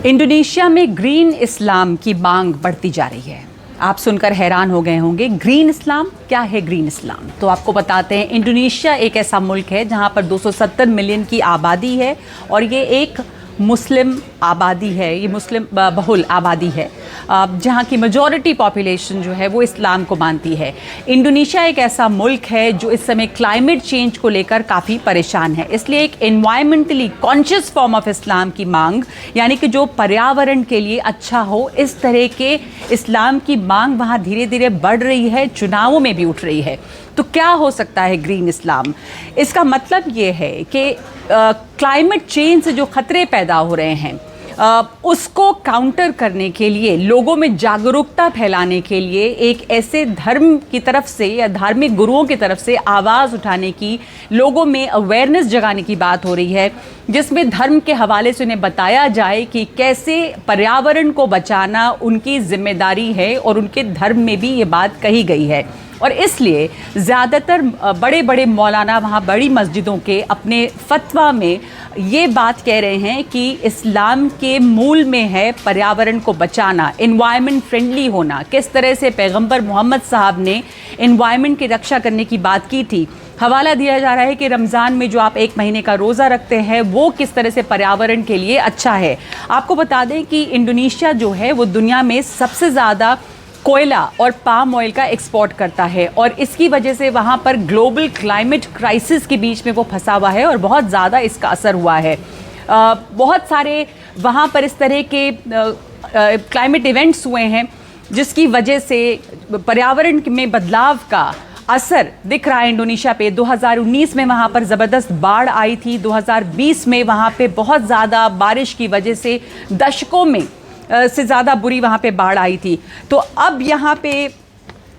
Indonesia में green इस्लाम की मांग बढ़ती जा रही है। आप सुनकर हैरान हो गए होंगे, ग्रीन इस्लाम क्या है? ग्रीन इस्लाम तो आपको बताते हैं। इंडोनेशिया एक ऐसा मुल्क है जहां पर 270 मिलियन की आबादी है और ये एक मुस्लिम आबादी है, ये मुस्लिम बहुल आबादी है, जहाँ की मेजॉरिटी पॉपुलेशन जो है वो इस्लाम को मानती है। इंडोनेशिया एक ऐसा मुल्क है जो इस समय क्लाइमेट चेंज को लेकर काफ़ी परेशान है, इसलिए एक environmentally conscious form of Islam की मांग, यानी कि जो पर्यावरण के लिए अच्छा हो, इस तरह के इस्लाम की मांग वहाँ धीरे धीरे बढ़ रही है, चुनावों में भी उठ रही है। तो क्या हो सकता है ग्रीन इस्लाम? इसका मतलब ये है कि क्लाइमेट चेंज से जो खतरे पैदा हो रहे हैं उसको काउंटर करने के लिए, लोगों में जागरूकता फैलाने के लिए एक ऐसे धर्म की तरफ से या धार्मिक गुरुओं की तरफ से आवाज़ उठाने की, लोगों में अवेयरनेस जगाने की बात हो रही है, जिसमें धर्म के हवाले से उन्हें बताया जाए कि कैसे पर्यावरण को बचाना उनकी जिम्मेदारी है और उनके धर्म में भी ये बात कही गई है। और इसलिए ज़्यादातर बड़े बड़े मौलाना वहाँ बड़ी मस्जिदों के अपने फतवा में ये बात कह रहे हैं कि इस्लाम के मूल में है पर्यावरण को बचाना, एनवायरनमेंट फ्रेंडली होना। किस तरह से पैगंबर मोहम्मद साहब ने एनवायरनमेंट की रक्षा करने की बात की थी। हवाला दिया जा रहा है कि रमज़ान में जो आप 1 महीने का रोज़ा रखते हैं वो किस तरह से पर्यावरण के लिए अच्छा है। आपको बता दें कि इंडोनेशिया जो है वो दुनिया में सबसे ज़्यादा कोयला और पाम ऑयल का एक्सपोर्ट करता है और इसकी वजह से वहाँ पर ग्लोबल क्लाइमेट क्राइसिस के बीच में वो फंसा हुआ है और बहुत ज़्यादा इसका असर हुआ है। बहुत सारे वहाँ पर इस तरह के क्लाइमेट इवेंट्स हुए हैं जिसकी वजह से पर्यावरण में बदलाव का असर दिख रहा है इंडोनेशिया पे। 2019 में वहाँ पर ज़बरदस्त बाढ़ आई थी। 2020 में वहाँ पे बहुत ज़्यादा बारिश की वजह से दशकों में से ज़्यादा बुरी वहाँ पे बाढ़ आई थी। तो अब यहाँ पे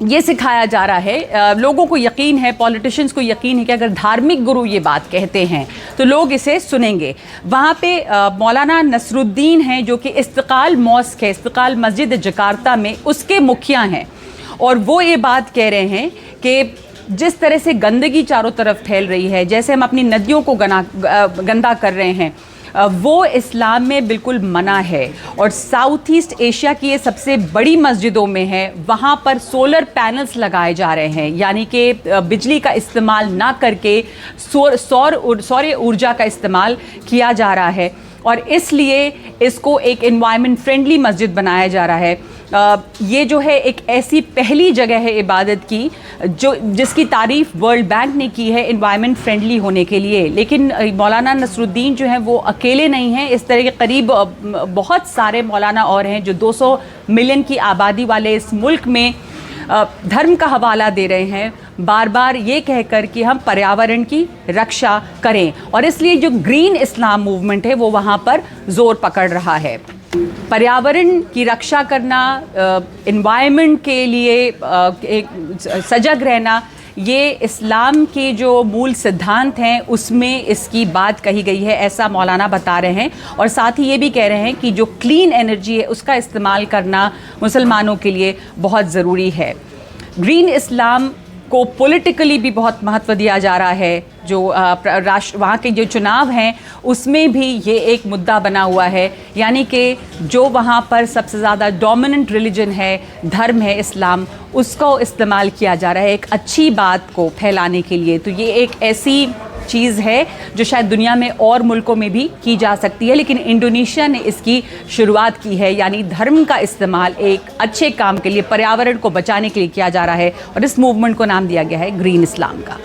ये सिखाया जा रहा है, लोगों को यकीन है, पॉलिटिशियंस को यकीन है कि अगर धार्मिक गुरु ये बात कहते हैं तो लोग इसे सुनेंगे। वहाँ पे मौलाना नसरुद्दीन हैं जो कि इस्तिकाल मॉस्क है, इस्तिकाल मस्जिद जकार्ता में उसके मुखिया हैं, और वो ये बात कह रहे हैं कि जिस तरह से गंदगी चारों तरफ फैल रही है, जैसे हम अपनी नदियों को गंदा कर रहे हैं, वो इस्लाम में बिल्कुल मना है। और साउथ ईस्ट एशिया की ये सबसे बड़ी मस्जिदों में है, वहाँ पर सोलर पैनल्स लगाए जा रहे हैं, यानी कि बिजली का इस्तेमाल ना करके सौर ऊर्जा का इस्तेमाल किया जा रहा है और इसलिए इसको एक एनवायरनमेंट फ्रेंडली मस्जिद बनाया जा रहा है। ये जो है एक ऐसी पहली जगह है इबादत की जिसकी तारीफ़ वर्ल्ड बैंक ने की है एनवायरनमेंट फ्रेंडली होने के लिए। लेकिन मौलाना नसरुद्दीन जो हैं वो अकेले नहीं हैं, इस तरह के करीब बहुत सारे मौलाना और हैं जो 200 मिलियन की आबादी वाले इस मुल्क में धर्म का हवाला दे रहे हैं, बार बार ये कहकर कि हम पर्यावरण की रक्षा करें। और इसलिए जो ग्रीन इस्लाम मूवमेंट है वो वहाँ पर ज़ोर पकड़ रहा है। पर्यावरण की रक्षा करना, एनवायरनमेंट के लिए एक सजग रहना, ये इस्लाम के जो मूल सिद्धांत हैं उसमें इसकी बात कही गई है, ऐसा मौलाना बता रहे हैं। और साथ ही ये भी कह रहे हैं कि जो क्लीन एनर्जी है उसका इस्तेमाल करना मुसलमानों के लिए बहुत ज़रूरी है। ग्रीन इस्लाम को पॉलिटिकली भी बहुत महत्व दिया जा रहा है। जो वहाँ के जो चुनाव हैं उसमें भी ये एक मुद्दा बना हुआ है, यानी कि जो वहाँ पर सबसे ज़्यादा डोमिनेंट रिलीजन है, धर्म है इस्लाम, उसको इस्तेमाल किया जा रहा है एक अच्छी बात को फैलाने के लिए। तो ये एक ऐसी चीज़ है जो शायद दुनिया में और मुल्कों में भी की जा सकती है, लेकिन इंडोनेशिया ने इसकी शुरुआत की है, यानी धर्म का इस्तेमाल एक अच्छे काम के लिए, पर्यावरण को बचाने के लिए किया जा रहा है और इस मूवमेंट को नाम दिया गया है ग्रीन इस्लाम का।